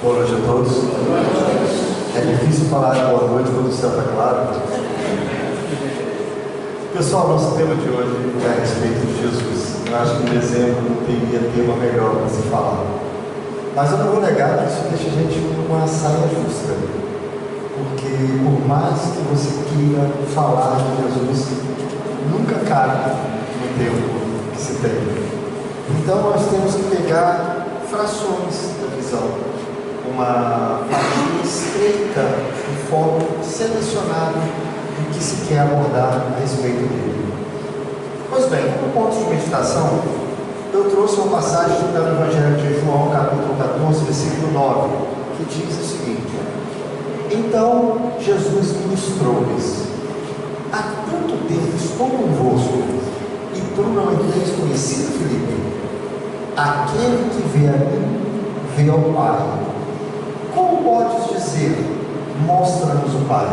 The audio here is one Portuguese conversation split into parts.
Boa noite a todos. É difícil falar boa noite quando o céu está claro. Pessoal, nosso tema de hoje é a respeito de Jesus. Eu acho que em dezembro não teria tema melhor para se falar. Mas eu não vou negar que isso deixa a gente numa saia justa. Porque por mais que você queira falar de Jesus, nunca cabe no tempo que se tem. Então nós temos que pegar frações da visão, uma fatia estreita, um foco selecionado do que se quer abordar a respeito dele. Pois bem, como ponto de meditação, eu trouxe uma passagem do Evangelho de João, capítulo 14, versículo 9, que diz o seguinte: Então Jesus ministrou-lhes: Há tanto tempo estou convosco, e tu não me tens conhecido, Filipe? Aquele que vê a mim, vê ao Pai. Como podes dizer, mostra-nos o Pai?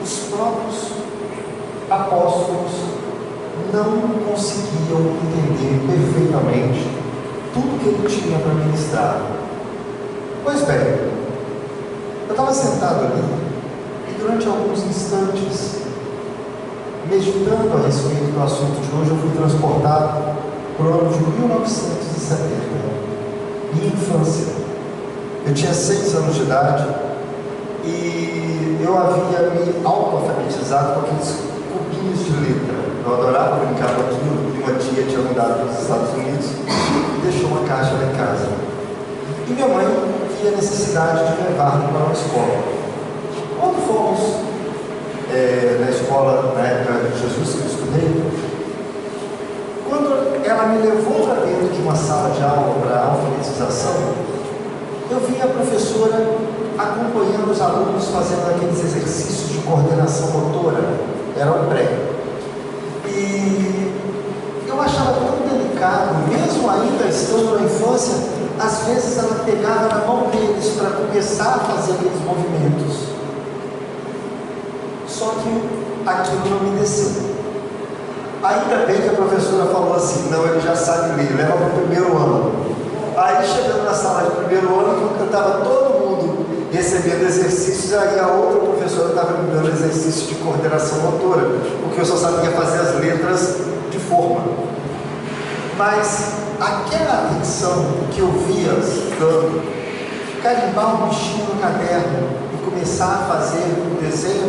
Os próprios apóstolos não conseguiam entender perfeitamente tudo que ele tinha para ministrar. Pois bem, eu estava sentado ali e durante alguns instantes, meditando a respeito do assunto de hoje, eu fui transportado para o ano de 1970, minha infância. Eu tinha 6 anos de idade e eu havia me auto-alfabetizado com aqueles cubinhos de letra. Eu adorava brincar com aquilo, e uma tia tinha mudado para os Estados Unidos e deixou uma caixa lá em casa. E minha mãe via a necessidade de levar-me para uma escola. Quando fomos na escola, na época de Jesus que eu estudei, quando ela me levou para dentro de uma sala de aula para alfabetização, eu vi a professora acompanhando os alunos fazendo aqueles exercícios de coordenação motora, era o pré. E eu achava tão delicado, mesmo ainda estando na infância, às vezes ela pegava na mão deles para começar a fazer aqueles movimentos. Só que aquilo não me desceu. Ainda bem que a professora falou assim: não, ele já sabe ler, leva para o primeiro ano. Aí chegando na sala de primeiro ano, quando estava todo mundo recebendo exercícios, aí a outra professora estava me dando exercício de coordenação motora, porque eu só sabia fazer as letras de forma. Mas aquela atenção que eu via dando, carimbar um bichinho no caderno e começar a fazer o desenho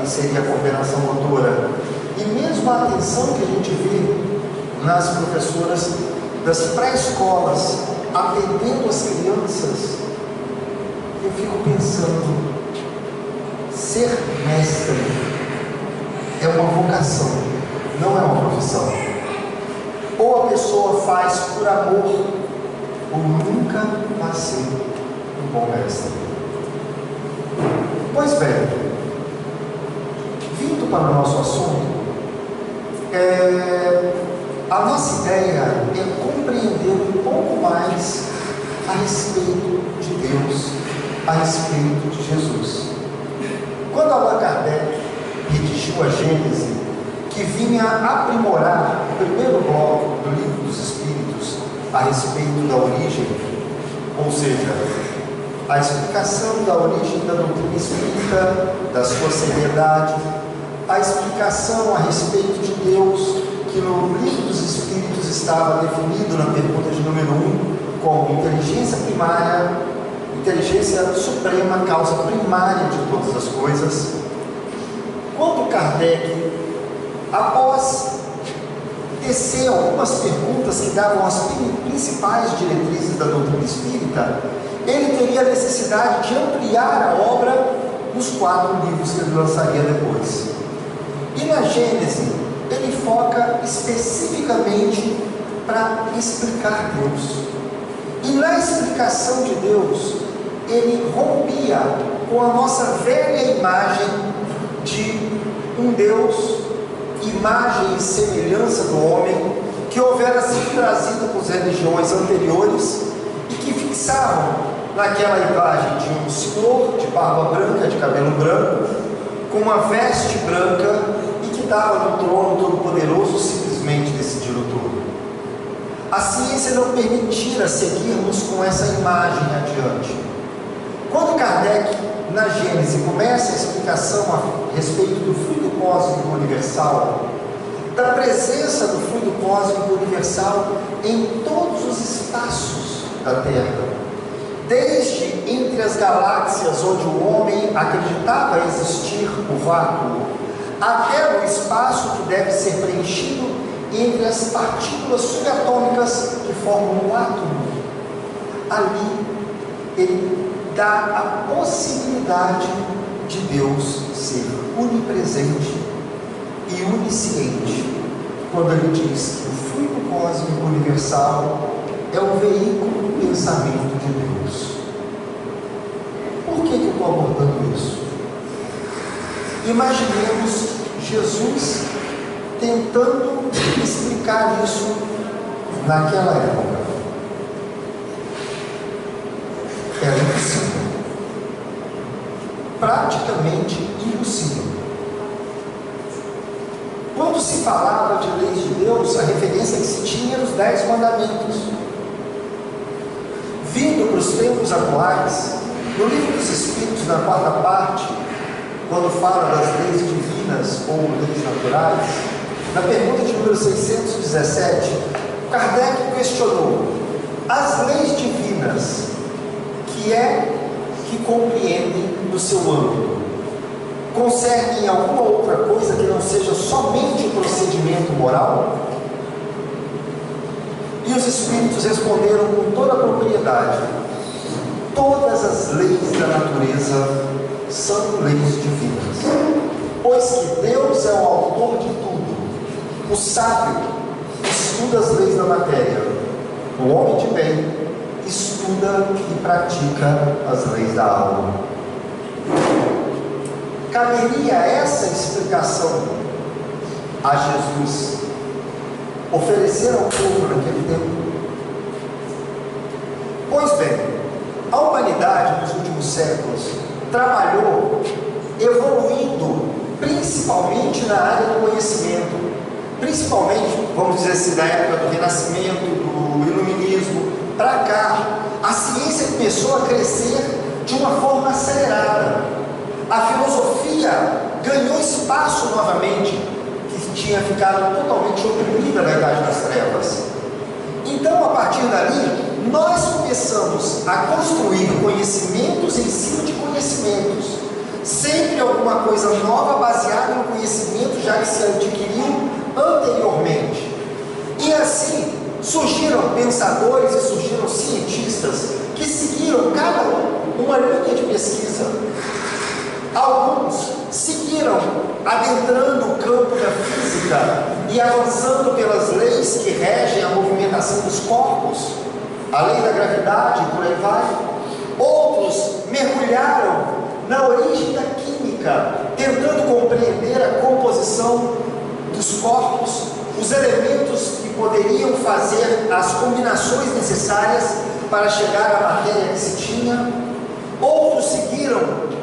que seria a coordenação motora, e mesmo a atenção que a gente vê nas professoras das pré-escolas atendendo as crianças, eu fico pensando, ser mestre é uma vocação, não é uma profissão. Ou a pessoa faz por amor, ou nunca vai ser um bom mestre. Pois bem, vindo para o nosso assunto, a nossa ideia é compreender um pouco mais a respeito de Deus, a respeito de Jesus. Quando Allan Kardec redigiu a Gênese, que vinha aprimorar o primeiro bloco do Livro dos Espíritos a respeito da origem, ou seja, a explicação da origem da doutrina espírita, da sua seriedade, a explicação a respeito de Deus, que no Livro dos Espíritos estava definido na pergunta de número 1 como inteligência primária, inteligência suprema, causa primária de todas as coisas. Quando Kardec, após tecer algumas perguntas que davam as principais diretrizes da doutrina espírita, ele teria a necessidade de ampliar a obra nos 4 livros que ele lançaria depois. E na Gênese, ele foca especificamente para explicar Deus. E na explicação de Deus, ele rompia com a nossa velha imagem de um Deus, imagem e semelhança do homem, que houvera sido trazido por religiões anteriores e que fixavam naquela imagem de um senhor de barba branca, de cabelo branco, com uma veste branca e que estava no trono todo-poderoso, simplesmente decidindo tudo. a ciência não permitira seguirmos com essa imagem adiante. Quando Kardec, na Gênese, começa a explicação a respeito do fluido cósmico universal, da presença do fluido cósmico universal em todos os espaços da Terra, desde entre as galáxias onde o homem acreditava existir o vácuo, até no espaço que deve ser preenchido entre as partículas subatômicas que formam o átomo. Ali ele dá a possibilidade de Deus ser onipresente e onisciente, quando ele diz que o fluido cósmico universal é o veículo do pensamento de Deus. Por que eu estou abordando isso? Imaginemos Jesus tentando explicar isso naquela época. Era impossível. Praticamente impossível. Quando se falava de leis de Deus, a referência que se tinha era os 10 mandamentos. Vindo para os tempos atuais, no Livro dos Espíritos, na 4ª parte, quando fala das leis divinas ou leis naturais, na pergunta de número 617, Kardec questionou: as leis divinas, que compreendem no seu âmbito, concernem alguma outra coisa que não seja somente o procedimento moral? E os Espíritos responderam com toda a propriedade: todas as leis da natureza são leis divinas, pois que Deus é o autor de tudo. O sábio estuda as leis da matéria, o homem de bem estuda e pratica as leis da alma. Caberia essa explicação a Jesus oferecer ao povo naquele tempo? Pois bem, a humanidade nos últimos séculos trabalhou evoluindo principalmente na área do conhecimento, principalmente, vamos dizer assim, da época do Renascimento, do Iluminismo para cá. A ciência começou a crescer de uma forma acelerada. A filosofia ganhou espaço novamente, que tinha ficado totalmente oprimida na Idade das Trevas. Então, a partir dali, nós começamos a construir conhecimentos em cima de conhecimentos, sempre alguma coisa nova baseada no conhecimento já que se adquiriu anteriormente. E assim surgiram pensadores e surgiram cientistas que seguiram cada um uma linha de pesquisa. Alguns seguiram adentrando o campo da física e avançando pelas leis que regem a movimentação dos corpos, a lei da gravidade e por aí vai. Outros mergulharam na origem da química, tentando compreender a composição dos corpos, os elementos que poderiam fazer as combinações necessárias para chegar à matéria que se tinha. Outros seguiram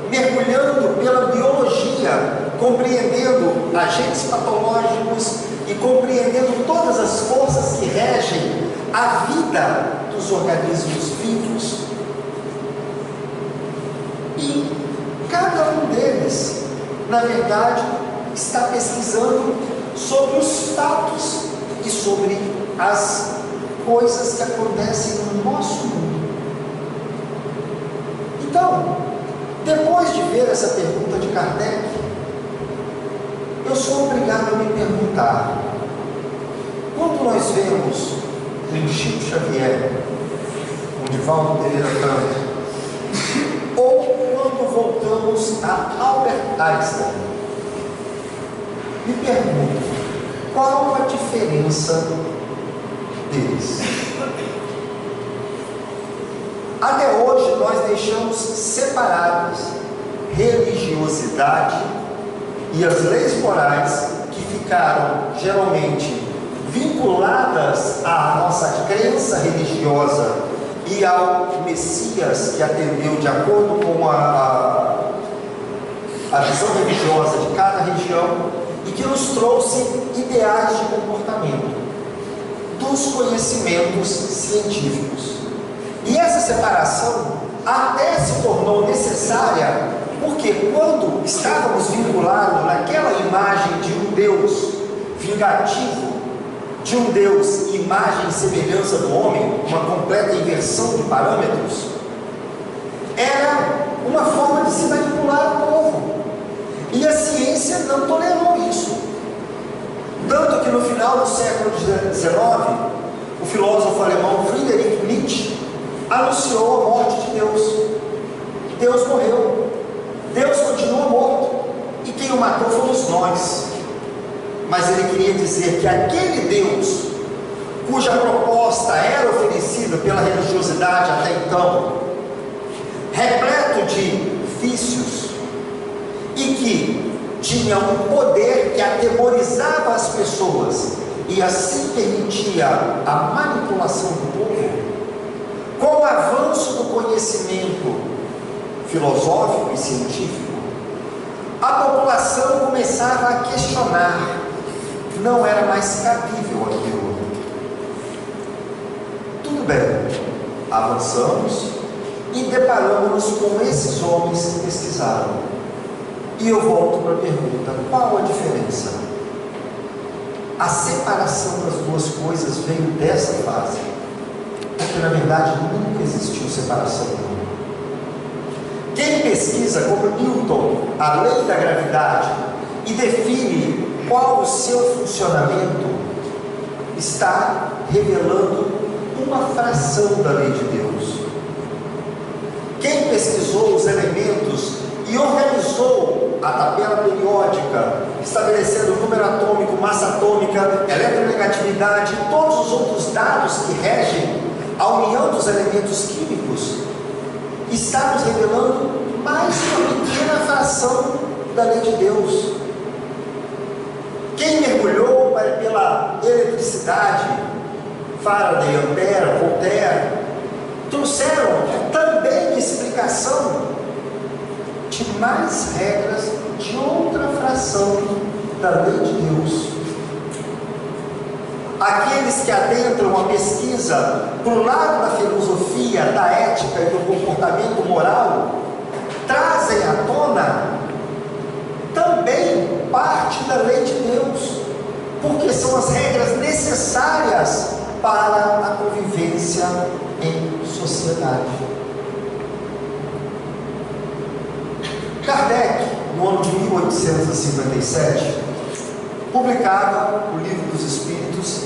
mergulhando pela biologia, compreendendo agentes patológicos e compreendendo todas as forças que regem a vida dos organismos vivos. E cada um deles, na verdade, está pesquisando sobre os fatos e sobre as coisas que acontecem no nosso mundo. Então, depois de ver essa pergunta de Kardec, eu sou obrigado a me perguntar: quando nós vemos um Chico Xavier, um Divaldo Pereira Franco, ou quando voltamos a Albert Einstein, me pergunto, qual a diferença deles? Até hoje nós deixamos separadas religiosidade e as leis morais que ficaram geralmente vinculadas à nossa crença religiosa e ao Messias que atendeu de acordo com a visão religiosa de cada região e que nos trouxe ideais de comportamento. dos conhecimentos científicos. E essa separação até se tornou necessária, porque quando estávamos vinculados naquela imagem de um Deus vingativo, de um Deus imagem e semelhança do homem, uma completa inversão de parâmetros, era uma forma de se manipular o povo. E a ciência não tolerou isso. Tanto que no final do século XIX, o filósofo alemão Friedrich Nietzsche anunciou a morte de Deus. Deus morreu. Deus continua morto. E quem o matou fomos nós. Mas ele queria dizer que aquele Deus, cuja proposta era oferecida pela religiosidade até então, repleto de vícios, e que tinha um poder que atemorizava as pessoas e assim permitia a manipulação do povo, com o avanço do conhecimento filosófico e científico, a população começava a questionar, não era mais cabível aquilo. Tudo bem, avançamos e deparamos-nos com esses homens que pesquisaram. E eu volto para a pergunta: qual a diferença? A separação das duas coisas veio dessa fase, porque na verdade nunca existiu separação. Quem pesquisa como Newton a lei da gravidade e define qual o seu funcionamento, está revelando uma fração da lei de Deus. Quem pesquisou os elementos e organizou a tabela periódica, estabelecendo o número atômico, massa atômica, eletronegatividade e todos os outros dados que regem a união dos elementos químicos, está nos revelando mais uma pequena fração da lei de Deus. Quem mergulhou pela eletricidade, Faraday, Ampère, Voltaire, trouxeram também explicação de mais regras de outra fração da lei de Deus. Aqueles que adentram a pesquisa para o lado da filosofia, da ética e do comportamento moral, trazem à tona também parte da lei de Deus, porque são as regras necessárias para a convivência em sociedade. Kardec, no ano de 1857, publicava o Livro dos Espíritos,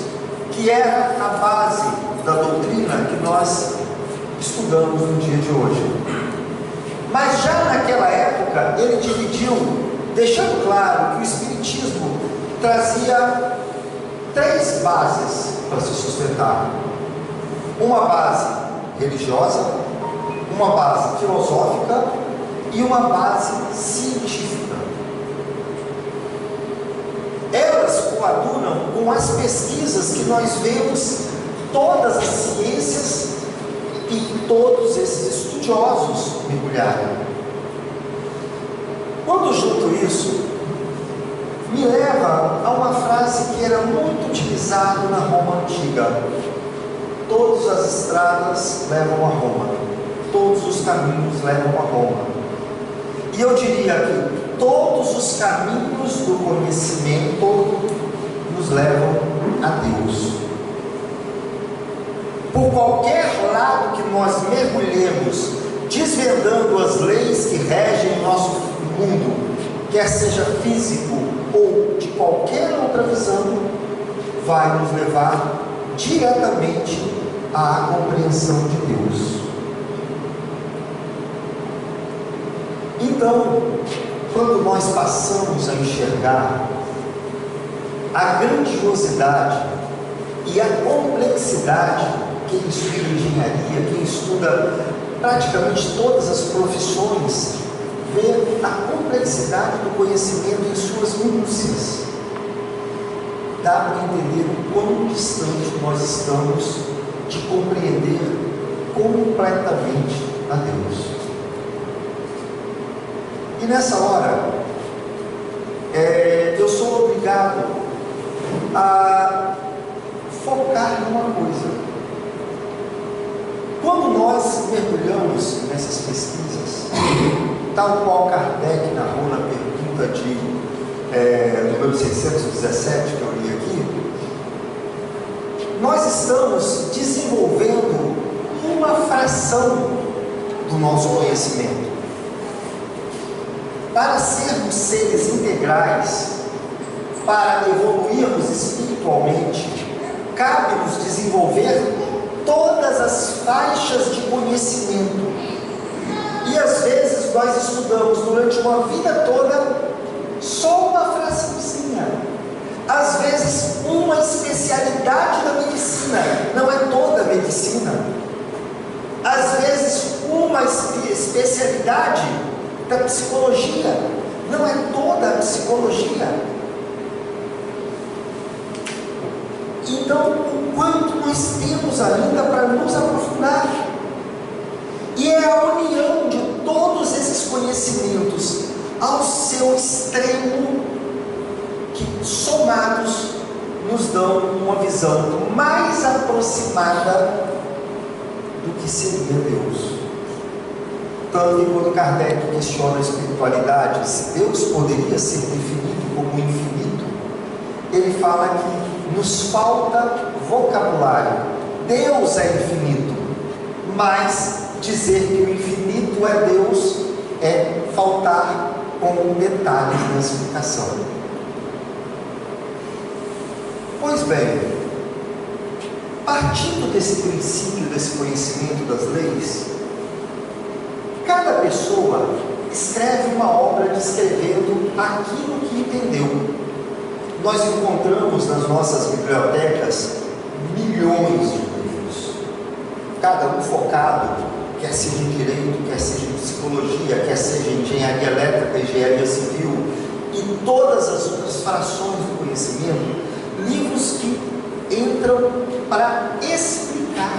que era a base da doutrina que nós estudamos no dia de hoje. Mas já naquela época ele dividiu, deixando claro que o Espiritismo trazia 3 bases para se sustentar: uma base religiosa, uma base filosófica e uma base científica. Elas coadunam com as pesquisas que nós vemos todas as ciências e todos esses estudiosos mergulharem. Quando junto isso, me leva a uma frase que era muito utilizada na Roma antiga: todas as estradas levam a Roma, todos os caminhos levam a Roma. E eu diria que todos os caminhos do conhecimento nos levam a Deus. Por qualquer lado que nós mergulhemos, desvendando as leis que regem o nosso mundo, quer seja físico ou de qualquer outra visão, vai nos levar diretamente à compreensão de Deus. Então, quando nós passamos a enxergar a grandiosidade e a complexidade, quem estuda engenharia, quem estuda praticamente todas as profissões, vê a complexidade do conhecimento em suas minúcias, dá para entender o quão distante nós estamos de compreender completamente a Deus. E nessa hora, eu sou obrigado a focar numa coisa. Quando nós mergulhamos nessas pesquisas, tal qual Kardec narrou na pergunta número 617, que eu li aqui, nós estamos desenvolvendo uma fração do nosso conhecimento. Para sermos seres integrais, para evoluirmos espiritualmente, cabe-nos desenvolver todas as faixas de conhecimento. E às vezes nós estudamos durante uma vida toda só uma fraçãozinha. Às vezes uma especialidade da medicina, não é toda a medicina. Às vezes uma especialidade da psicologia, não é toda a psicologia. Então, o quanto nós temos ainda para nos aprofundar. E é a união de todos esses conhecimentos ao seu extremo que, somados, nos dão uma visão mais aproximada do que seria Deus. Tanto que quando Kardec questiona a espiritualidade, se Deus poderia ser definido como infinito, ele fala que nos falta vocabulário. Deus é infinito, mas dizer que o infinito é Deus é faltar com detalhes na explicação. Pois bem, partindo desse princípio, desse conhecimento das leis, cada pessoa escreve uma obra descrevendo aquilo que entendeu. Nós encontramos nas nossas bibliotecas milhões de livros, cada um focado, quer seja em direito, quer seja em psicologia, quer seja em engenharia elétrica, engenharia civil, e todas as outras frações do conhecimento, livros que entram para explicar.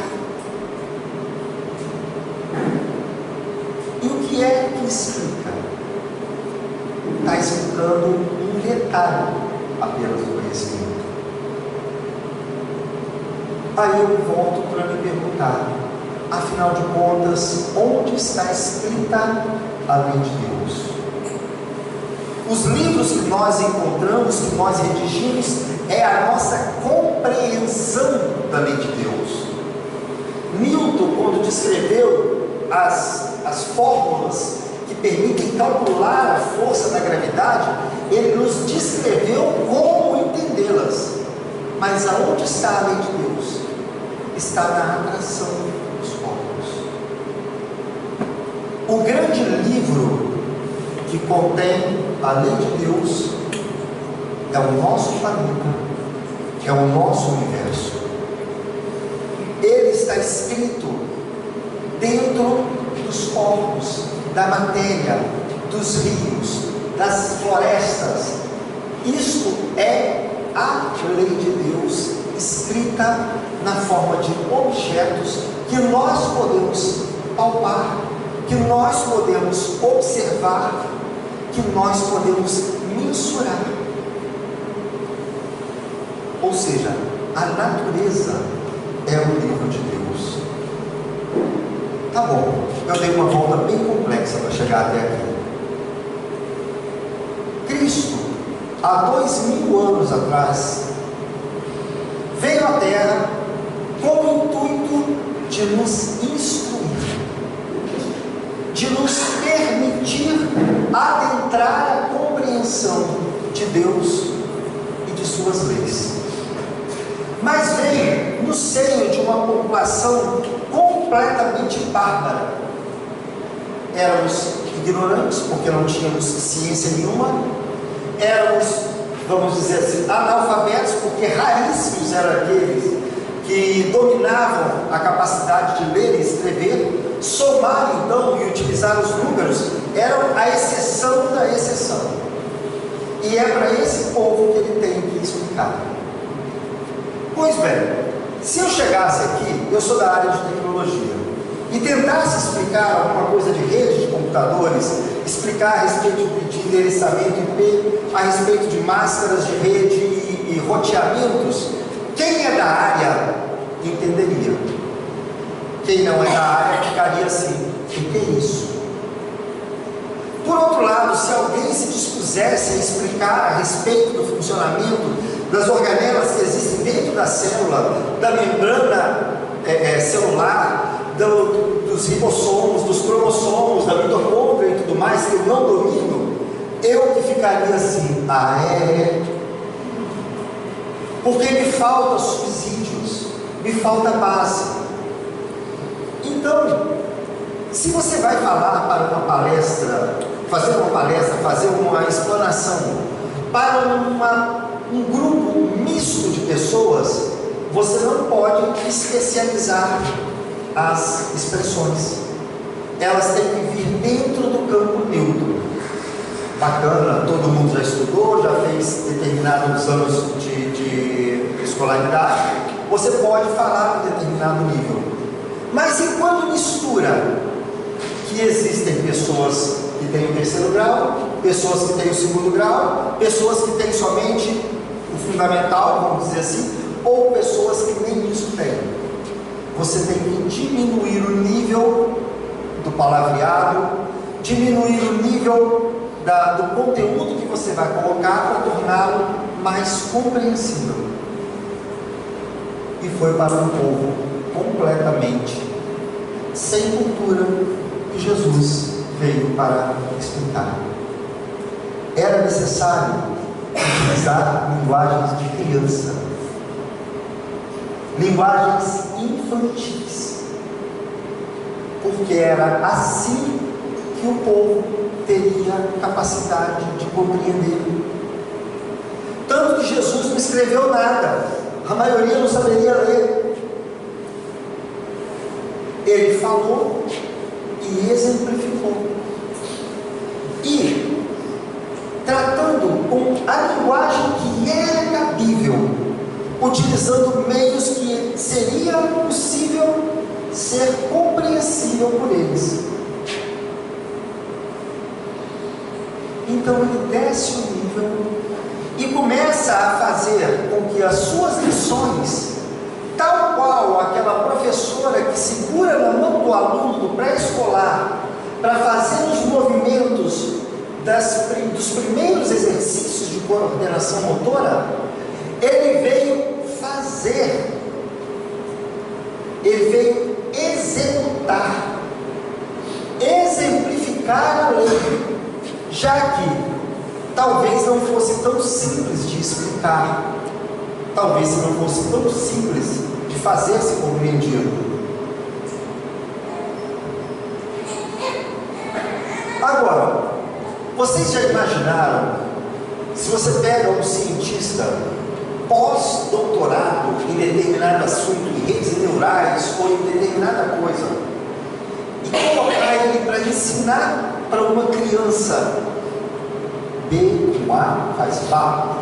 E o que é que explica? Está explicando um detalhe apenas do conhecimento. Aí eu volto para me perguntar, afinal de contas, onde está escrita a lei de Deus? Os livros que nós encontramos, que nós redigimos, é a nossa compreensão da lei de Deus. Newton, quando descreveu as fórmulas que permitem calcular a força da gravidade, ele nos descreveu como entendê-las. Mas aonde está a lei de Deus? Está na atração dos corpos. O grande livro que contém a lei de Deus é o nosso planeta, é o nosso universo. Ele está escrito dentro dos corpos, da matéria, dos rios, das florestas. Isto é a lei de Deus escrita na forma de objetos que nós podemos palpar, que nós podemos observar, que nós podemos mensurar. Ou seja, a natureza é o livro de Deus. Tá bom, eu dei uma volta bem complexa para chegar até aqui. Cristo, há 2000 anos atrás, veio à Terra com o intuito de nos instruir, de nos permitir adentrar a compreensão de Deus e de suas leis. Mas veio no seio de uma população completamente bárbara. Éramos ignorantes, porque não tínhamos ciência nenhuma. Éramos, vamos dizer assim, analfabetos, porque raríssimos eram aqueles que dominavam a capacidade de ler e escrever. Somar então e utilizar os números eram a exceção da exceção. E é para esse povo que ele tem que explicar. Pois bem, se eu chegasse aqui, eu sou da área de tecnologia, e tentasse explicar alguma coisa de rede de computadores, explicar a respeito de endereçamento IP, a respeito de máscaras de rede e roteamentos, Quem é da área entenderia. Quem não é da área ficaria assim: o que é isso? Por outro lado, se alguém se dispusesse a explicar a respeito do funcionamento das organelas que existem dentro da célula, da membrana celular, dos ribossomos, dos cromossomos, da mitocôndria e tudo mais, que eu não domino, eu que ficaria assim: porque me faltam subsídios, me falta base. Então, se você vai falar para uma palestra, fazer uma explanação para um grupo misto de pessoas, você não pode especializar as expressões. Elas têm que vir dentro do campo neutro. Bacana, todo mundo já estudou, já fez determinados anos de escolaridade, você pode falar em determinado nível. Mas e quando mistura que existem pessoas que têm o terceiro grau, pessoas que têm o segundo grau, pessoas que têm somente o fundamental, vamos dizer assim, ou pessoas que nem isso têm? Você tem que diminuir o nível do palavreado, diminuir o nível do conteúdo que você vai colocar para torná-lo mais compreensível. E foi para um povo completamente sem cultura que Jesus veio para explicar. Era necessário utilizar linguagens de criança, linguagens infantis, porque era assim que o povo teria capacidade de compreender. Tanto que Jesus não escreveu nada, a maioria não saberia ler. Ele falou e exemplificou. E, tratando com a linguagem que era cabível, utilizando meios que seria possível ser compreensível por eles. Então ele desce o nível e começa a fazer com que as suas lições, tal qual aquela professora que segura na mão do aluno do pré-escolar para fazer os movimentos dos primeiros exercícios de coordenação motora, ele veio fazer, ele veio executar, exemplificar a lei, já que talvez não fosse tão simples de explicar, talvez não fosse tão simples de fazer-se compreendido. Agora, vocês já imaginaram, se você pega um cientista pós-doutorado em determinado assunto, em redes neurais ou em determinada coisa, e colocar ele para ensinar para uma criança B com A faz Bá?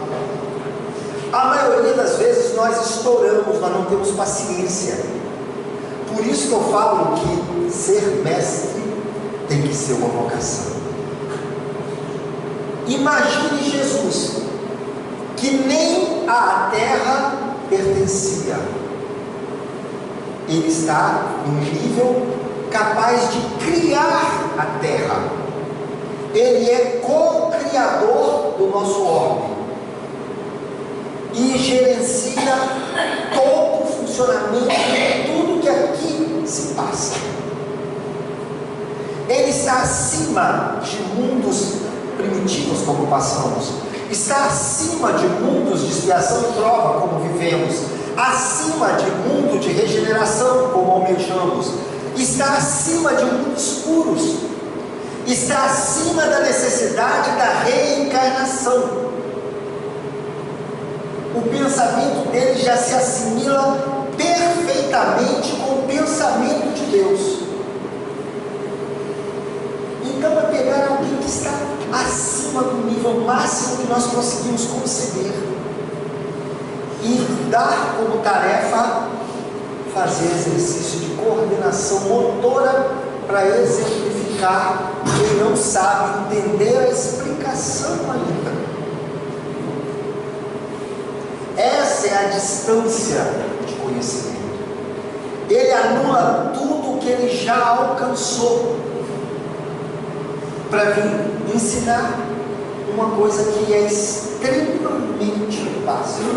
A maioria das vezes nós estouramos, nós não temos paciência. Por isso que eu falo que ser mestre tem que ser uma vocação. Imagine Jesus, que nem a terra pertencia. Ele está num nível capaz de criar a terra. Ele é co-criador do nosso orbe e gerencia todo o funcionamento de tudo que aqui se passa. Ele está acima de mundos primitivos como passamos, está acima de mundos de expiação e prova como vivemos, acima de mundo de regeneração como almejamos, está acima de mundos puros, está acima da necessidade da reencarnação. O pensamento dele já se assimila perfeitamente com o pensamento de Deus. Então é pegar alguém que está acima do nível máximo que nós conseguimos conceber e dar como tarefa fazer exercício de coordenação motora para exemplificar quem não sabe entender a explicação ainda. Essa Essa é a distância de conhecimento. Ele anula tudo que ele já alcançou para vir ensinar uma coisa que é extremamente básica.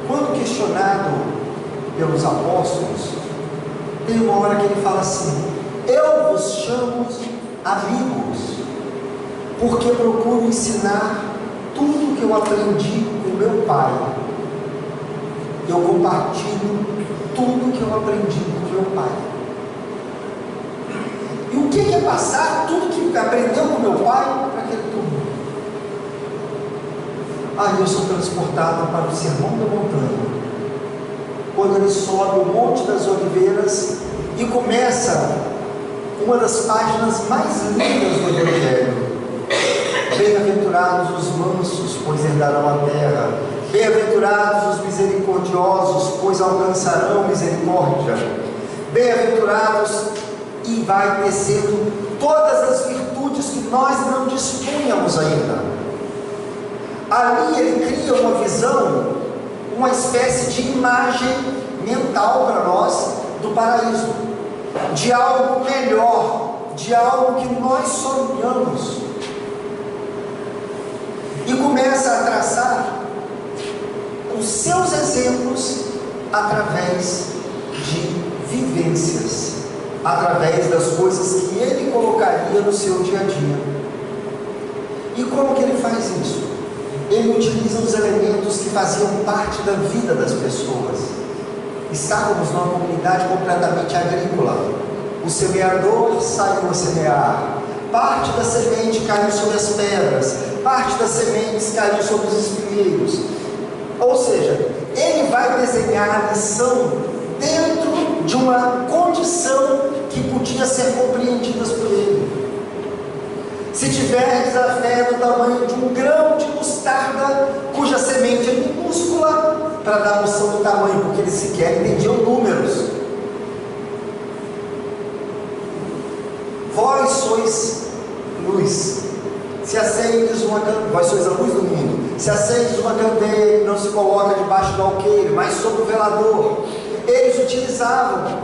Quando questionado pelos apóstolos, tem uma hora que ele fala assim: eu vos chamo amigos, porque procuro ensinar tudo que eu aprendi com meu Pai. Eu compartilho tudo que eu aprendi com meu Pai. E o que é passar tudo que aprendeu com meu Pai para aquele turno? Aí eu sou transportado para o Sermão da Montanha, quando ele sobe o Monte das Oliveiras e começa uma das páginas mais lindas do Evangelho. Bem-aventurados os mansos, pois herdarão a terra. Bem-aventurados os misericordiosos, pois alcançarão misericórdia. Bem-aventurados, e vai descendo todas as virtudes que nós não dispunhamos ainda. Ali ele cria uma visão, uma espécie de imagem mental para nós do paraíso, de algo melhor, de algo que nós sonhamos, e começa a traçar os seus exemplos através de vivências, através das coisas que ele colocaria no seu dia a dia. E como que ele faz isso? Ele utiliza os elementos que faziam parte da vida das pessoas. Estávamos numa comunidade completamente agrícola. O semeador saiu a semear. Parte da semente caiu sobre as pedras, parte das sementes caiu sobre os espinheiros. Ou seja, ele vai desenhar a lição dentro de uma condição que podia ser compreendida por ele. Se tiverdes a fé do tamanho de um grão de mostarda, cuja semente é minúscula, para dar noção do tamanho, porque eles sequer entendiam números. Vós sois luz. Se acendes uma candeia, vós sois a luz do mundo. Se acendes uma candeia, não se coloca debaixo do alqueire, mas sobre o velador. Eles utilizavam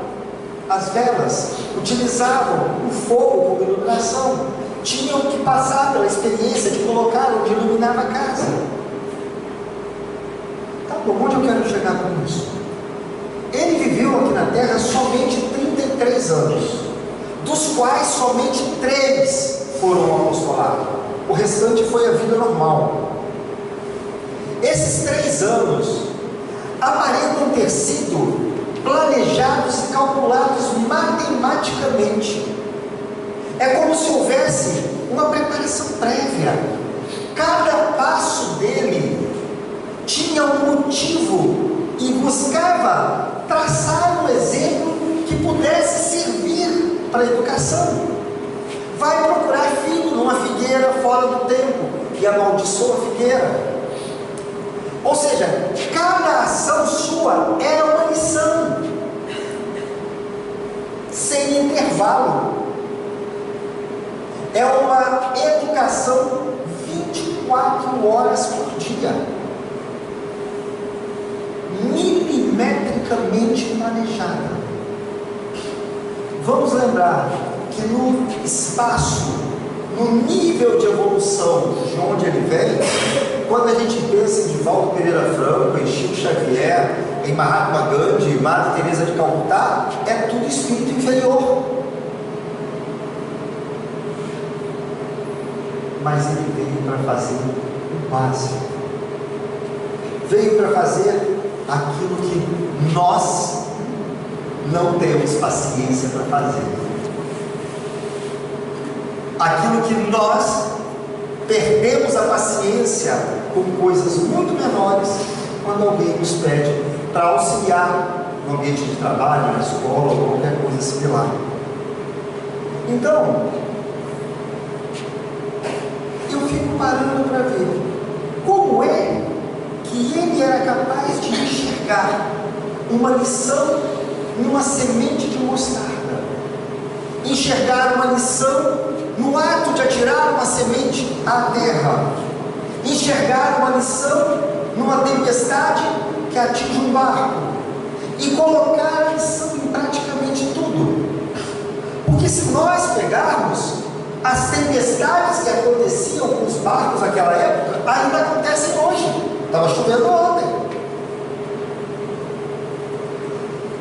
as velas, utilizavam o fogo como iluminação. Tinham que passar pela experiência de colocar onde iluminava a casa. Tá bom, onde eu quero chegar com isso? Ele viveu aqui na terra somente 33 anos, dos quais somente 3 foram ao apostolado. O restante foi a vida normal. Esses 3 anos aparentam ter sido planejados e calculados matematicamente. É como se houvesse uma preparação prévia. Cada passo dele tinha um motivo e buscava traçar um exemplo que pudesse servir para a educação. Vai procurar figo numa figueira fora do tempo e amaldiçoa a figueira. Ou seja, cada ação sua era uma lição, sem intervalo. É uma educação 24 horas por dia, milimetricamente planejada. Vamos lembrar que no espaço, no nível de evolução de onde ele vem, quando a gente pensa em Divaldo Pereira Franco, em Chico Xavier, em Mahatma Gandhi, em Madre Teresa de Calcutá, é tudo espírito inferior. Mas ele veio para fazer o básico, veio para fazer aquilo que nós não temos paciência para fazer, aquilo que nós perdemos a paciência com coisas muito menores, quando alguém nos pede para auxiliar no ambiente de trabalho, na escola ou qualquer coisa similar. Então, fico parando para ver como é que ele era capaz de enxergar uma lição numa semente de mostarda, enxergar uma lição no ato de atirar uma semente à terra, enxergar uma lição numa tempestade que atinge um barco e colocar a lição em praticamente tudo. Porque se nós pegarmos as tempestades que aconteciam com os barcos naquela época, ainda acontecem hoje. Estava chovendo ontem.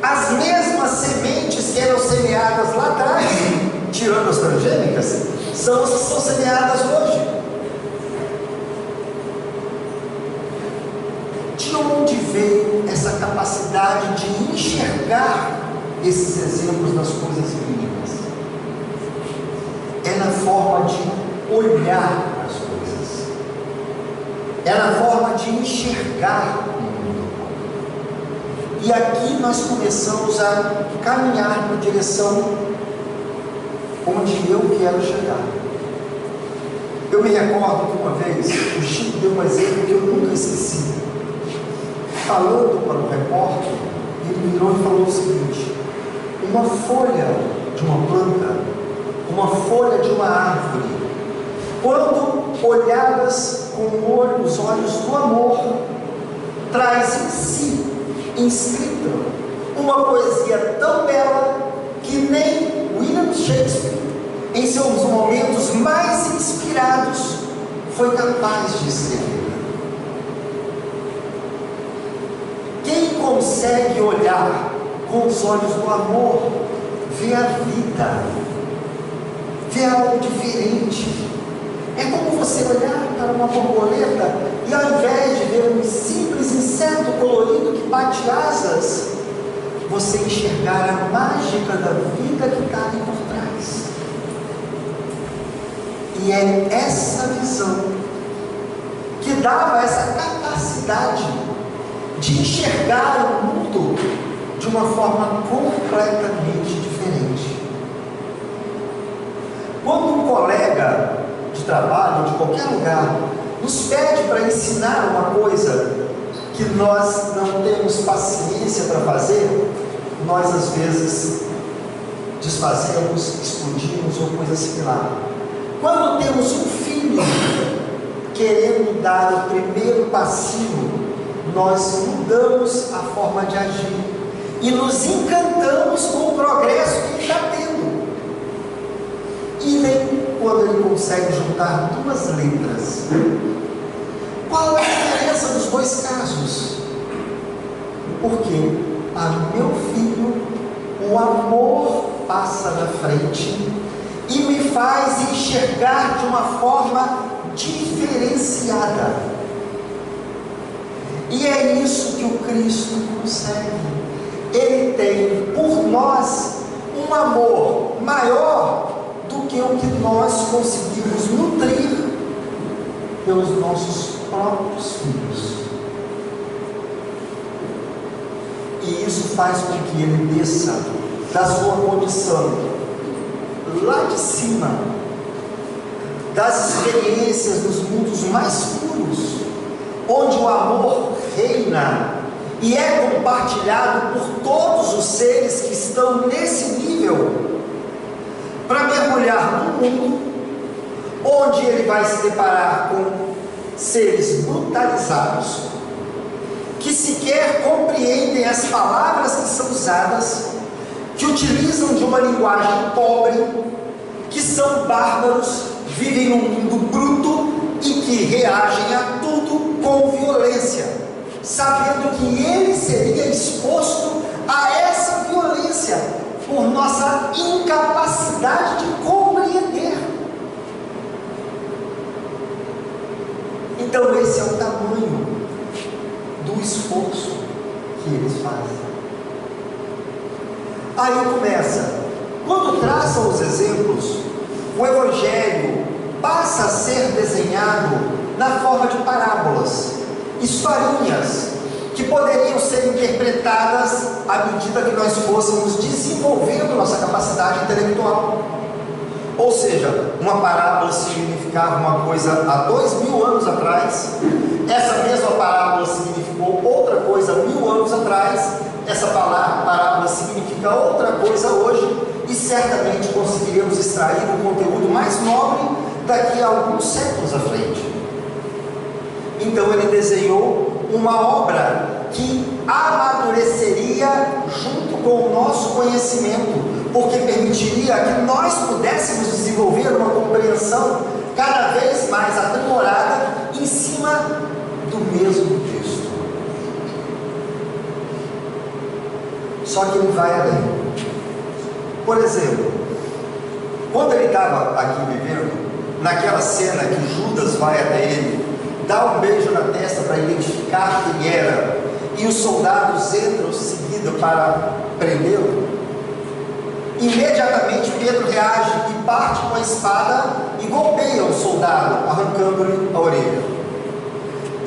As mesmas sementes que eram semeadas lá atrás, tirando as transgênicas, são as que são semeadas hoje. De onde veio essa capacidade de enxergar esses exemplos nas coisas mínimas? É na forma de olhar as coisas, é na forma de enxergar o mundo. E aqui nós começamos a caminhar na direção onde eu quero chegar. Eu me recordo que uma vez o Chico deu um exemplo que eu nunca esqueci. Falando para o repórter, ele virou e falou o seguinte: uma folha de uma planta, uma folha de uma árvore, quando olhadas com os olhos do amor, traz em si, inscrita, uma poesia tão bela que nem William Shakespeare, em seus momentos mais inspirados, foi capaz de escrever. Quem consegue olhar com os olhos do amor, vê a vida, vê algo diferente. É como você olhar para uma borboleta e, ao invés de ver um simples inseto colorido que bate asas, você enxergar a mágica da vida que está ali por trás. E é essa visão que dava essa capacidade de enxergar o mundo de uma forma completamente diferente. Quando um colega de trabalho, de qualquer lugar, nos pede para ensinar uma coisa que nós não temos paciência para fazer, nós às vezes desfazemos, explodimos ou coisa similar. Quando temos um filho querendo dar o primeiro passinho, nós mudamos a forma de agir e nos encantamos com o progresso que ele está tendo. E nem quando ele consegue juntar duas letras. Qual é a diferença dos dois casos? Porque a meu filho, o amor passa na frente e me faz enxergar de uma forma diferenciada. E é isso que o Cristo consegue. Ele tem por nós um amor maior do que o que nós conseguimos nutrir pelos nossos próprios filhos. E isso faz com que ele desça da sua condição lá de cima, das experiências dos mundos mais puros, onde o amor reina e é compartilhado por todos os seres que estão nesse nível, para mergulhar num mundo onde ele vai se deparar com seres brutalizados, que sequer compreendem as palavras que são usadas, que utilizam de uma linguagem pobre, que são bárbaros, vivem num mundo bruto e que reagem a tudo com violência, sabendo que ele seria exposto a essa violência por nossa incapacidade de compreender. Então esse é o tamanho do esforço que eles fazem. Aí começa, quando traçam os exemplos, o Evangelho passa a ser desenhado na forma de parábolas, historinhas, que poderiam ser interpretadas à medida que nós fôssemos desenvolvendo nossa capacidade intelectual. Ou seja, uma parábola significava uma coisa há 2000 anos atrás, essa mesma parábola significou outra coisa 1000 anos atrás, essa parábola significa outra coisa hoje, e certamente conseguiremos extrair um conteúdo mais nobre daqui a alguns séculos à frente. Então ele desenhou uma obra que amadureceria junto com o nosso conhecimento, porque permitiria que nós pudéssemos desenvolver uma compreensão cada vez mais aprimorada em cima do mesmo texto. Só que ele vai além. Por exemplo, quando ele estava aqui vivendo, naquela cena que Judas vai até ele, dá um beijo na testa para identificar quem era, e os soldados entram seguido para prendê-lo, imediatamente Pedro reage e parte com a espada e golpeia o soldado, arrancando-lhe a orelha.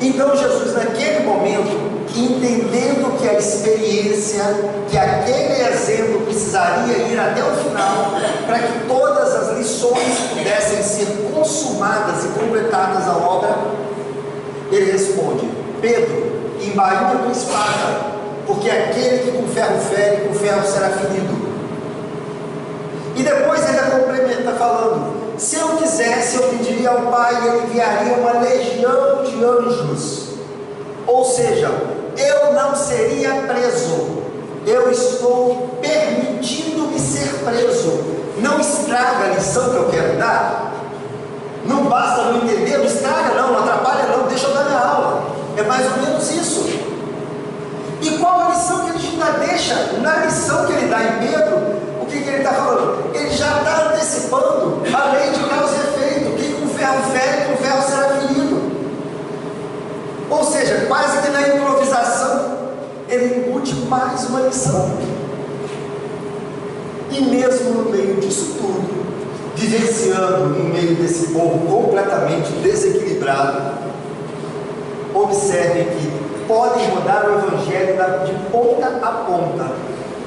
Então Jesus, naquele momento, entendendo que a experiência, que aquele exemplo precisaria ir até o final, para que todas as lições pudessem ser consumadas e completadas a obra, ele responde: Pedro, embainha tua espada, porque aquele que com ferro fere, com ferro será ferido. E depois ainda complementa falando: se eu quisesse, eu pediria ao Pai e ele enviaria uma legião de anjos. Ou seja, eu não seria preso, eu estou permitindo-me ser preso. Não estraga a lição que eu quero dar. Não basta não entender, não estraga não, não atrapalha não, deixa eu dar minha aula. É mais ou menos isso. E qual a lição que ele ainda deixa? Na lição que ele dá em Pedro, o que ele está falando? Ele já está antecipando a lei de causa e efeito, que com ferro fere, com ferro será ferido. Ou seja, quase que na improvisação, ele embute mais uma lição. E mesmo no meio disso tudo, vivenciando no meio desse povo completamente desequilibrado, observem que podem rodar o Evangelho de ponta a ponta,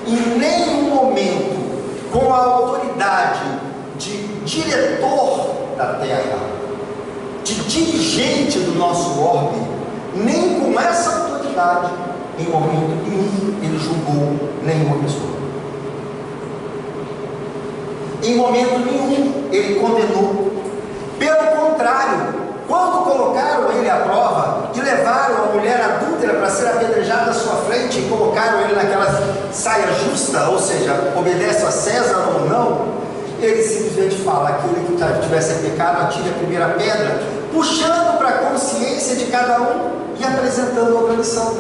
em nenhum momento, com a autoridade de diretor da terra, de dirigente do nosso orbe, nem com essa autoridade, em momento nenhum, ele julgou nenhuma pessoa. Em momento nenhum ele condenou. Pelo contrário, quando colocaram ele à prova e levaram a mulher adúltera para ser apedrejada à sua frente e colocaram ele naquela saia justa, ou seja, obedece a César ou não, ele simplesmente fala: aquele que tivesse pecado, atire a primeira pedra, puxando para a consciência de cada um e apresentando outra lição.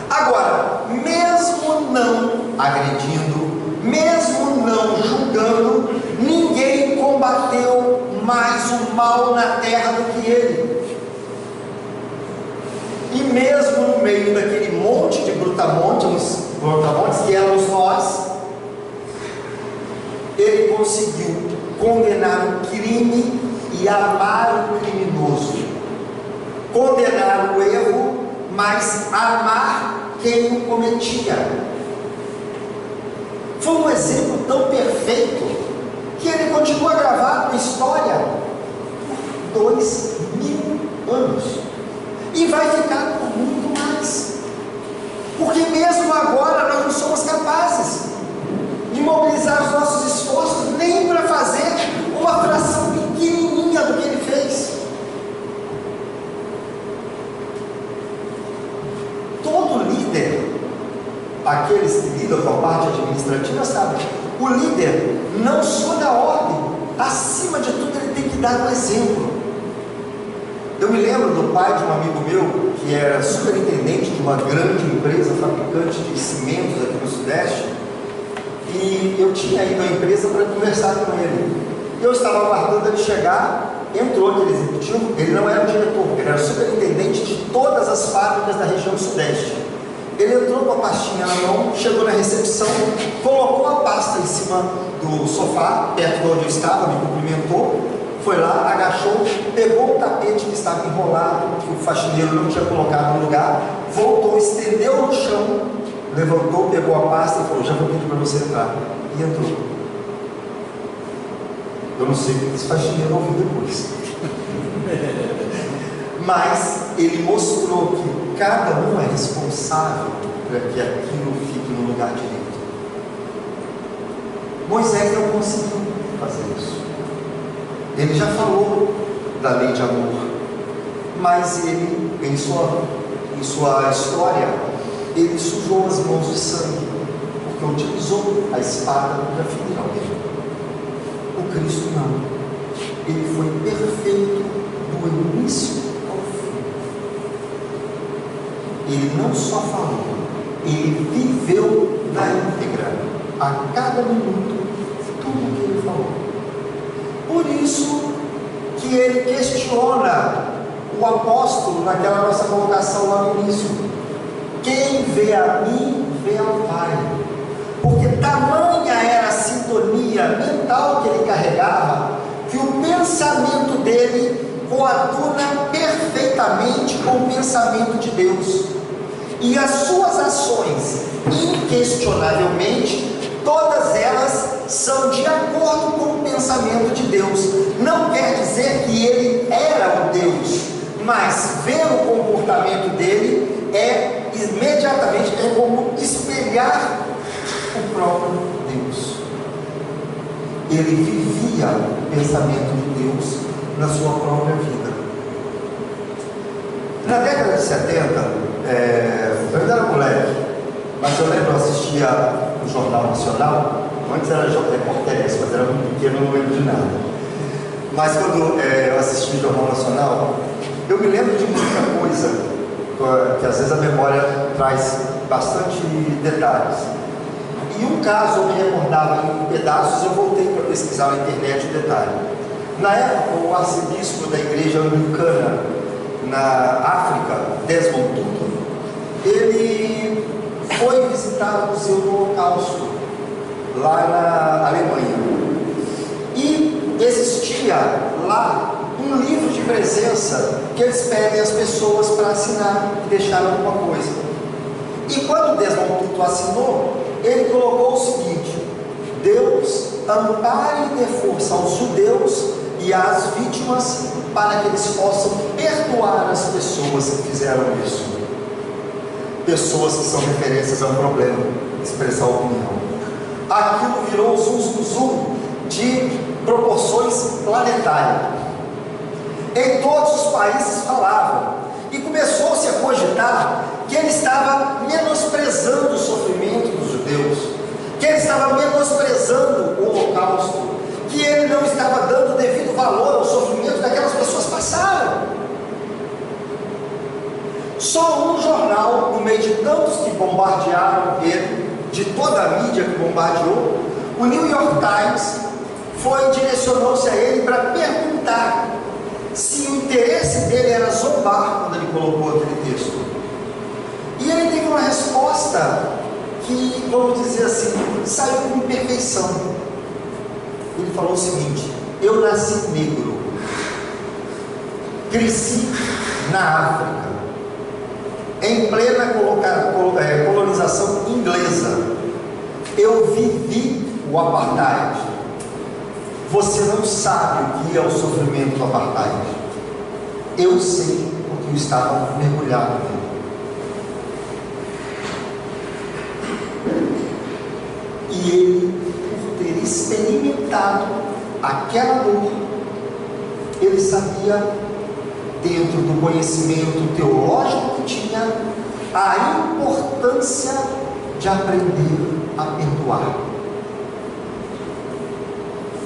Agora, mesmo não agredindo, mesmo não julgando, ninguém combateu mais o mal na terra do que ele. E mesmo no meio daquele monte de brutamontes que éramos nós, ele conseguiu condenar o crime e amar o criminoso, condenar o erro, mas amar quem o cometia. Foi um exemplo tão perfeito que ele continua gravado na história por 2000 anos e vai ficar por muito mais, porque mesmo agora nós não somos capazes de mobilizar os nossos esforços nem para fazer uma fração pequenininha do que ele fez. Todo líder, aqueles que lidam com a parte administrativa, sabem, o líder não só dá ordem, acima de tudo ele tem que dar um exemplo. Eu me lembro do pai de um amigo meu, que era superintendente de uma grande empresa fabricante de cimentos aqui no Sudeste, e eu tinha ido à empresa para conversar com ele. Eu estava aguardando ele chegar, entrou aquele executivo, ele não era o diretor, ele era o superintendente de todas as fábricas da região Sudeste. Ele entrou com a pastinha na mão, chegou na recepção, colocou a pasta em cima do sofá, perto de onde eu estava, me cumprimentou, foi lá, agachou, pegou o tapete que estava enrolado, que o faxineiro não tinha colocado no lugar, voltou, estendeu no chão, levantou, pegou a pasta e falou: já vou pedir para você entrar. E entrou. Eu não sei o que esse faxineiro ouviu depois. Mas ele mostrou que cada um é responsável para que aquilo fique no lugar direito. Moisés não conseguiu fazer isso. Ele já falou da lei de amor. mas ele, em sua história, ele sujou as mãos de sangue, porque utilizou a espada para ferir alguém. O Cristo não. Ele foi perfeito do início ao fim. Ele não só falou, ele viveu na íntegra, a cada minuto, tudo o que ele falou. Por isso que ele questiona o apóstolo naquela nossa colocação lá no início: quem vê a mim, vê ao Pai. Porque tamanha era a sintonia mental que ele carregava, que o pensamento dele coaduna perfeitamente com o pensamento de Deus. E as suas ações, inquestionavelmente, todas elas são de acordo com o pensamento de Deus. Não quer dizer que ele era o Deus, mas ver o comportamento dele imediatamente como espelhar o próprio Deus. Ele vivia o pensamento de Deus na sua própria vida. Na década de 70, eu ainda era moleque, mas eu lembro, eu assistia o Jornal Nacional. Antes era Repórter, mas era muito pequeno, não lembro de nada. Mas quando eu assisti o Jornal Nacional, eu me lembro de muita coisa, que às vezes a memória traz bastante detalhes. E um caso eu me recordava em pedaços, eu voltei para pesquisar na internet o detalhe. Na época, o arcebispo da igreja anglicana na África, Desmond Tutu, ele foi visitar o Museu do Holocausto lá na Alemanha, e existia lá um livro de presença que eles pedem às pessoas para assinar e deixar alguma coisa. E quando Desmond Tutu assinou, ele colocou o seguinte: Deus ampare e dê força aos judeus e às vítimas, para que eles possam perdoar as pessoas que fizeram isso. Pessoas que são referências a um problema, expressar opinião. Aquilo virou zum de proporções planetárias. Em todos os países falavam, e começou-se a cogitar que ele estava menosprezando o sofrimento dos judeus, que ele estava menosprezando o Holocausto, que ele não estava dando devido valor ao sofrimento daquelas pessoas que passaram. Só um jornal, no meio de tantos que bombardearam ele, de toda a mídia que bombardeou, o New York Times direcionou-se a ele para perguntar se o interesse dele era zombar quando ele colocou aquele texto. E ele teve uma resposta que, vamos dizer assim, saiu com perfeição. Ele falou o seguinte: eu nasci negro, cresci na África, em plena colonização inglesa, eu vivi o apartheid. Você não sabe o que é o sofrimento do apartheid. Eu sei, porque eu estava mergulhado nele. E ele, por ter experimentado aquela dor, ele sabia, dentro do conhecimento teológico que tinha, a importância de aprender a perdoar.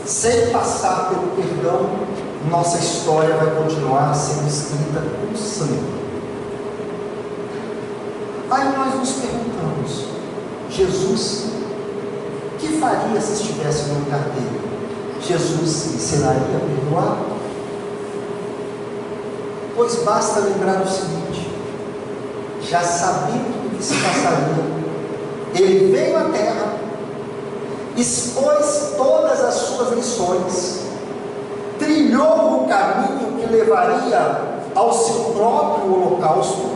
Sem passar pelo perdão, nossa história vai continuar sendo escrita com sangue. Aí nós nos perguntamos: Jesus, o que faria se estivesse no lugar dele? Jesus ensinaria a perdoar? Pois basta lembrar o seguinte: já sabendo o que se passaria, ele veio à terra, expôs todas as suas lições, trilhou o caminho que levaria ao seu próprio holocausto,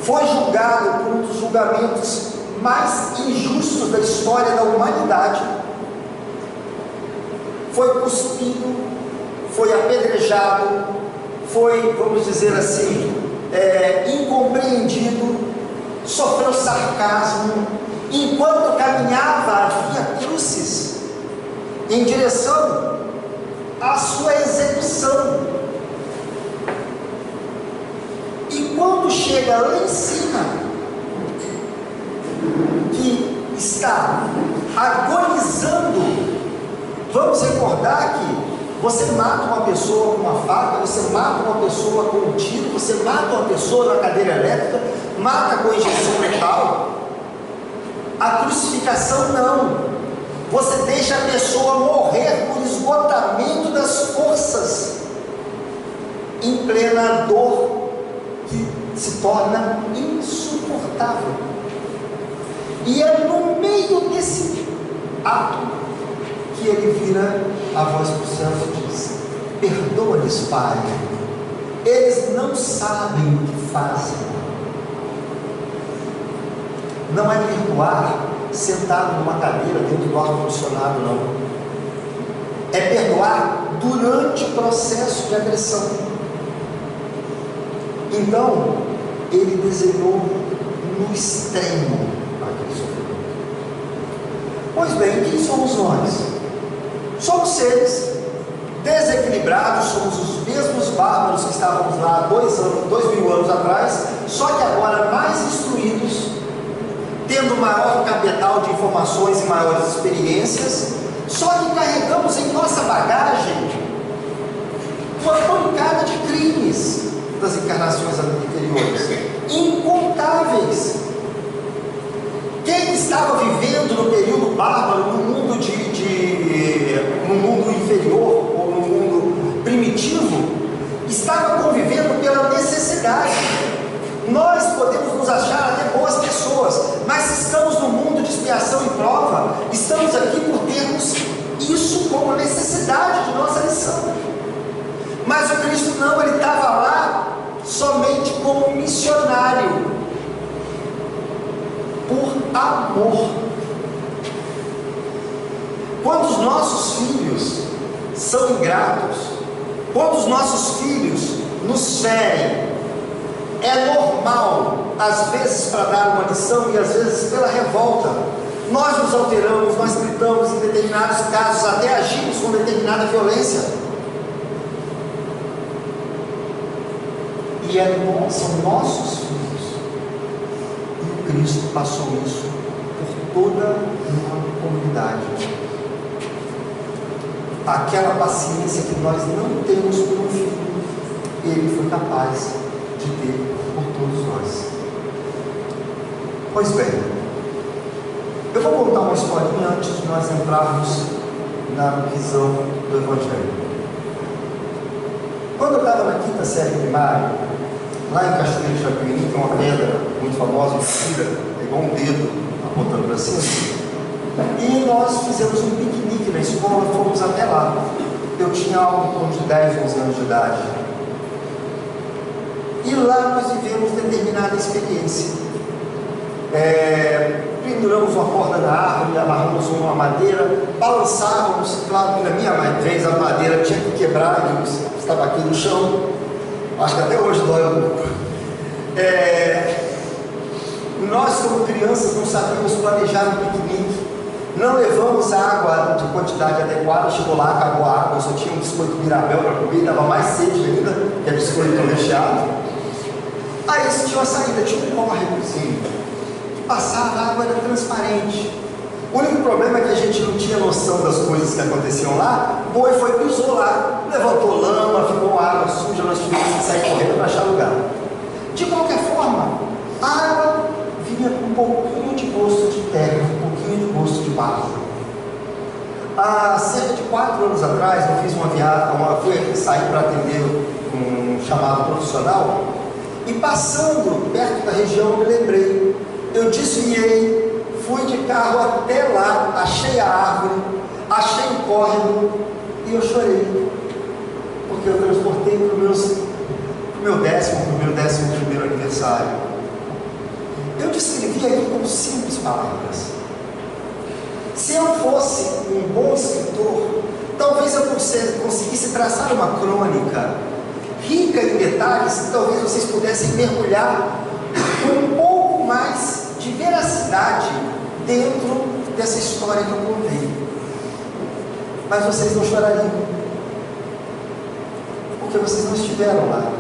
foi julgado por um dos julgamentos mais injustos da história da humanidade, foi cuspido, foi apedrejado, foi, vamos dizer assim, incompreendido, sofreu sarcasmo. Enquanto caminhava, havia crucis em direção à sua execução. quando chega lá em cima, que está agonizando, vamos recordar que você mata uma pessoa com uma faca, você mata uma pessoa com um tiro, você mata uma pessoa na cadeira elétrica, mata com injeção letal. A crucificação não. Você deixa a pessoa morrer por esgotamento das forças, em plena dor que se torna insuportável. E é no meio desse ato que ele vira a voz para o céu e diz: perdoa-lhes, Pai, eles não sabem o que fazem. Não é perdoar sentado numa cadeira dentro do ar-condicionado, não. É perdoar durante o processo de agressão. Então, ele desenhou no extremo aquele sofrimento. Pois bem, quem somos nós? Somos seres desequilibrados, somos os mesmos bárbaros que estávamos lá 2000 anos atrás, só que agora mais instruídos, tendo maior capital de informações e maiores experiências, só que carregamos em nossa bagagem uma pancada de crimes das encarnações anteriores, incontáveis. Quem estava vivendo no período bárbaro, no mundo no mundo inferior ou no mundo primitivo, estava convivendo pela necessidade. Nós podemos nos achar até boas pessoas, mas estamos no mundo de expiação e prova, estamos aqui por termos isso como necessidade de nossa lição. Mas o Cristo não, ele estava lá somente como missionário, por amor. Quando os nossos filhos são ingratos, quando os nossos filhos nos ferem, é normal, às vezes para dar uma lição e às vezes pela revolta, nós nos alteramos, nós gritamos em determinados casos, até agimos com determinada violência. E são nossos filhos. E o Cristo passou isso por toda uma comunidade. Aquela paciência que nós não temos por um filho, ele foi capaz de ter por todos nós. Pois bem, eu vou contar uma historinha antes de nós entrarmos na visão do Evangelho. Quando eu estava na quinta série primária, lá em Cachoeira de Jacuína, tem uma pedra muito famosa, é igual um dedo apontando para cima, e nós fizemos um piquenique na escola, fomos até lá. Eu tinha algo em torno de 10, 11 anos de idade. E lá nós vivemos determinada experiência. Penduramos uma corda na árvore, amarramos uma madeira, balançávamos. Claro que na minha vez a madeira tinha que quebrar e estava aqui no chão. Acho que até hoje dói um pouco. Nós, como crianças, não sabíamos planejar um piquenique. Não levamos água de quantidade adequada. Chegou lá, acabou a água, só tinha um biscoito Mirabel para comer, dava mais sede ainda, que é biscoito recheado. Aí tinha uma saída, tinha um córregozinho, passava, a água era transparente. O único problema é que a gente não tinha noção das coisas que aconteciam lá. O boi foi, pisou lá, levantou lama, ficou água suja, nós tivemos que sair correndo para achar lugar. De qualquer forma, a água vinha com um pouquinho de gosto de terra, um pouquinho de gosto de barro. Há cerca de 4 anos atrás, eu fiz uma viagem, fui sair para atender um chamado profissional, e passando perto da região, eu me lembrei. Eu desviei, fui de carro até lá, achei a árvore, achei o córrego e eu chorei, porque eu transportei para o meu 11º aniversário. Eu descrevi aqui com simples palavras. Se eu fosse um bom escritor, talvez eu conseguisse traçar uma crônica rica em detalhes, talvez vocês pudessem mergulhar com um pouco mais de veracidade dentro dessa história que eu contei. Mas vocês não chorariam, porque vocês não estiveram lá.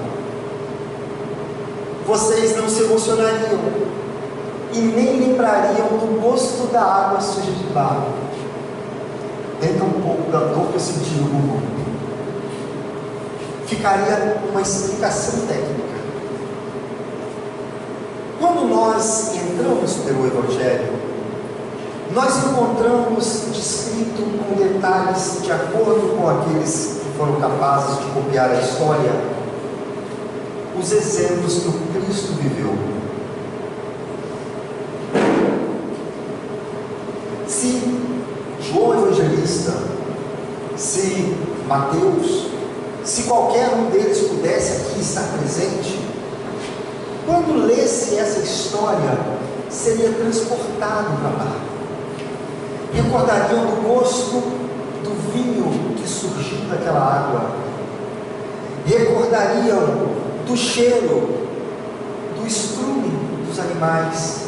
vocês não se emocionariam e nem lembrariam do gosto da água suja de barro. Tenta um pouco da dor que eu senti no bumbum. Ficaria uma explicação técnica. Quando nós entramos pelo Evangelho, nós encontramos descrito com detalhes, de acordo com aqueles que foram capazes de copiar a história, os exemplos que o Cristo viveu. Se João Evangelista, se Mateus, se qualquer um deles pudesse aqui estar presente, quando lesse essa história, seria transportado para lá. Recordariam do gosto do vinho que surgiu daquela água, recordariam do cheiro do estrume dos animais,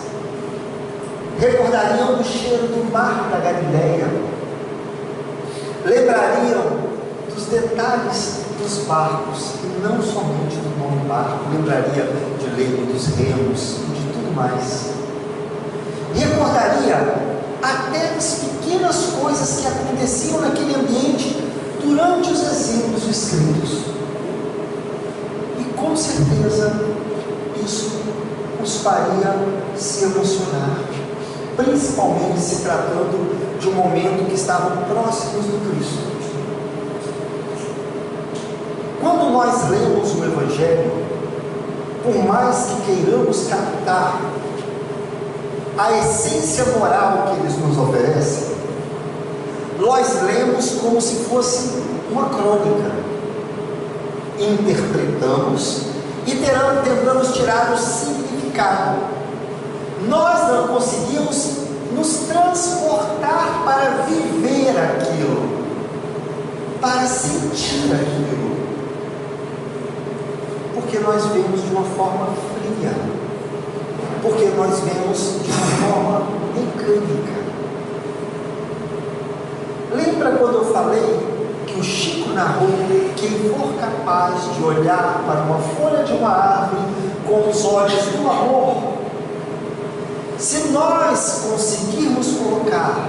recordariam do cheiro do mar da Galileia, lembrariam dos detalhes dos barcos, e não somente do nome barco, lembraria de lei dos remos e de tudo mais. Recordaria até as pequenas coisas que aconteciam naquele ambiente durante os exemplos escritos. E com certeza isso os faria se emocionar, principalmente se tratando de um momento que estavam próximos do Cristo. Quando nós lemos o Evangelho, por mais que queiramos captar a essência moral que eles nos oferecem, nós lemos como se fosse uma crônica, interpretamos e tentamos tirar o significado. Nós não conseguimos nos transportar para viver aquilo, para sentir aquilo, porque nós vemos de uma forma fria, porque nós vemos de uma forma mecânica. Lembra quando eu falei que o Chico narrou: quem for capaz de olhar para uma folha de uma árvore com os olhos do amor? Se nós conseguirmos colocar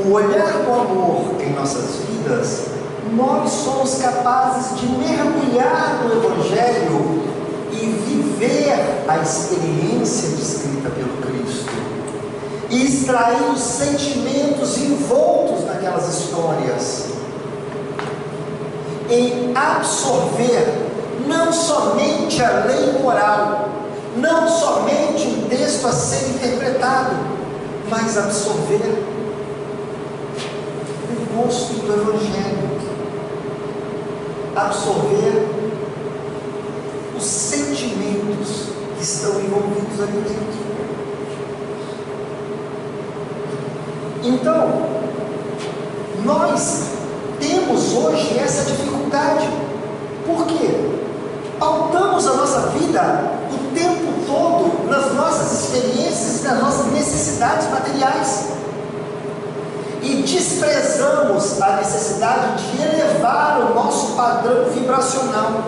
o olhar do amor em nossas vidas, nós somos capazes de mergulhar no Evangelho e viver a experiência descrita pelo Cristo, e extrair os sentimentos envoltos naquelas histórias, em absorver não somente a lei moral, não somente um texto a ser interpretado, mas absorver o gosto do Evangelho, absorver os sentimentos que estão envolvidos ali dentro. Então, nós temos hoje essa dificuldade. Por quê? Pautamos a nossa vida o tempo todo nas nossas experiências, nas nossas necessidades materiais, e desprezamos a necessidade de elevar o nosso padrão vibracional.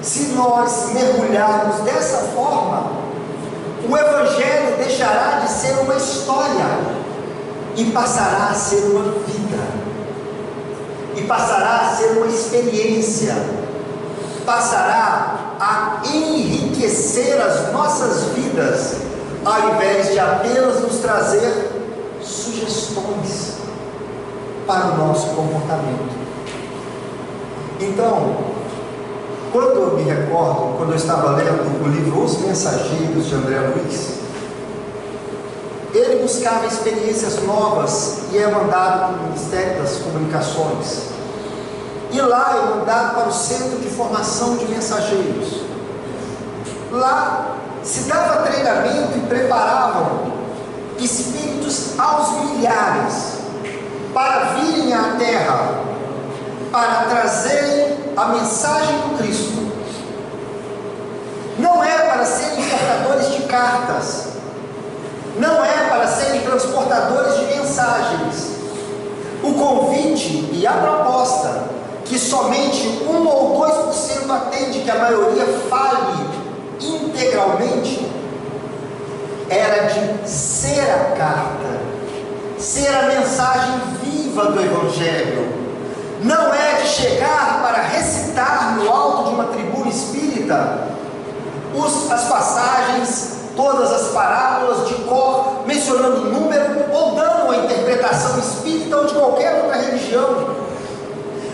Se nós mergulharmos dessa forma, o Evangelho deixará de ser uma história e passará a ser uma vida, e passará a ser uma experiência, passará a enriquecer as nossas vidas, ao invés de apenas nos trazer sugestões para o nosso comportamento. Então, quando eu me recordo, quando eu estava lendo o livro Os Mensageiros de André Luiz, ele buscava experiências novas e é mandado para o Ministério das Comunicações, e lá é mandado para o Centro de Formação de Mensageiros. Lá se dava treinamento e preparavam espíritos aos milhares para virem à Terra, para trazerem a mensagem do Cristo. Não é para serem portadores de cartas, não é para serem transportadores de mensagens. O convite e a proposta que somente 1 ou 2% atende que a maioria fale integralmente, era de ser a carta, ser a mensagem viva do Evangelho. Não é de chegar para recitar no alto de uma tribuna espírita as passagens, todas as parábolas de cor, mencionando o número ou dando a interpretação espírita ou de qualquer outra religião,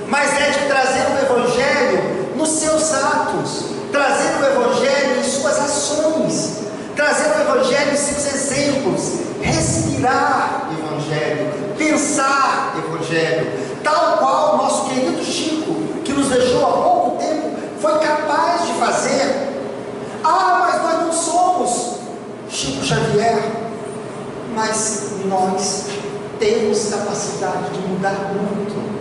mas é de trazer o Evangelho nos seus atos, trazer o Evangelho em suas ações, trazer o Evangelho em seus exemplos, respirar Evangelho, pensar Evangelho, tal qual o nosso querido Chico, que nos deixou há pouco tempo, foi capaz de fazer. Mas nós não somos Chico Xavier, mas nós temos capacidade de mudar muito.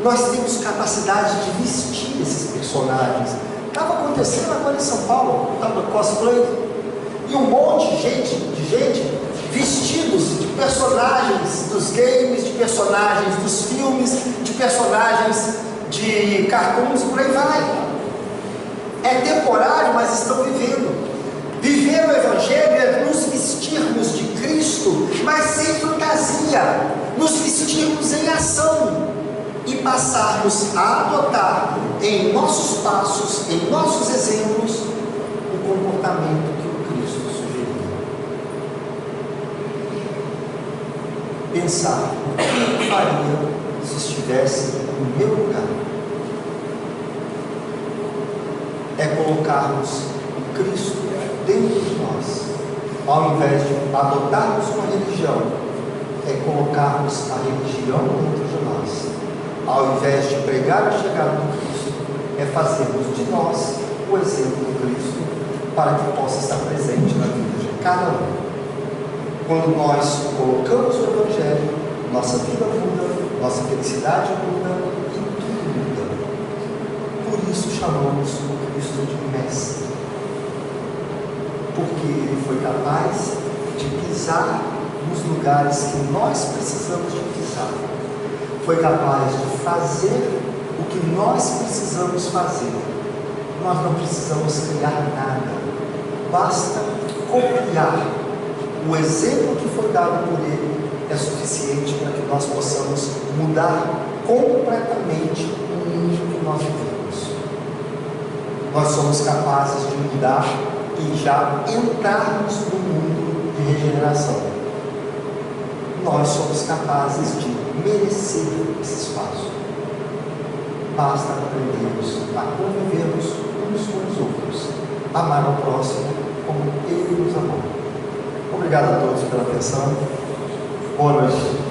Nós temos capacidade de vestir esses personagens. Estava acontecendo agora em São Paulo, estava cosplay, e um monte de gente vestidos de personagens dos games, de personagens dos filmes, de personagens de cartoons, por aí vai. É temporário, mas estão vivendo. Viver o Evangelho é nos vestirmos de Cristo, mas sem fantasia, nos vestirmos em ação e passarmos a adotar em nossos passos, em nossos exemplos, o comportamento que o Cristo sugeriu. Pensar o que eu faria se estivesse no meu lugar. É colocarmos o Cristo dentro de nós, ao invés de adotarmos uma religião, é colocarmos a religião dentro de nós. Ao invés de pregar a chegada do Cristo, é fazermos de nós o exemplo do Cristo, para que possa estar presente na vida de cada um. Quando nós colocamos o Evangelho, nossa vida muda, nossa felicidade muda e tudo muda. Por isso chamamos o Cristo de Mestre, porque Ele foi capaz de pisar nos lugares que nós precisamos de pisar. Foi capaz de fazer o que nós precisamos fazer. Nós não precisamos criar nada, basta copiar. O exemplo que foi dado por Ele é suficiente para que nós possamos mudar completamente o mundo que nós vivemos. Nós somos capazes de mudar e já entrarmos no mundo de regeneração. Nós somos capazes de merecer esse espaço. Basta aprendermos a convivermos uns com os outros, amar ao próximo como Ele nos amou. Obrigado a todos pela atenção. Boa noite.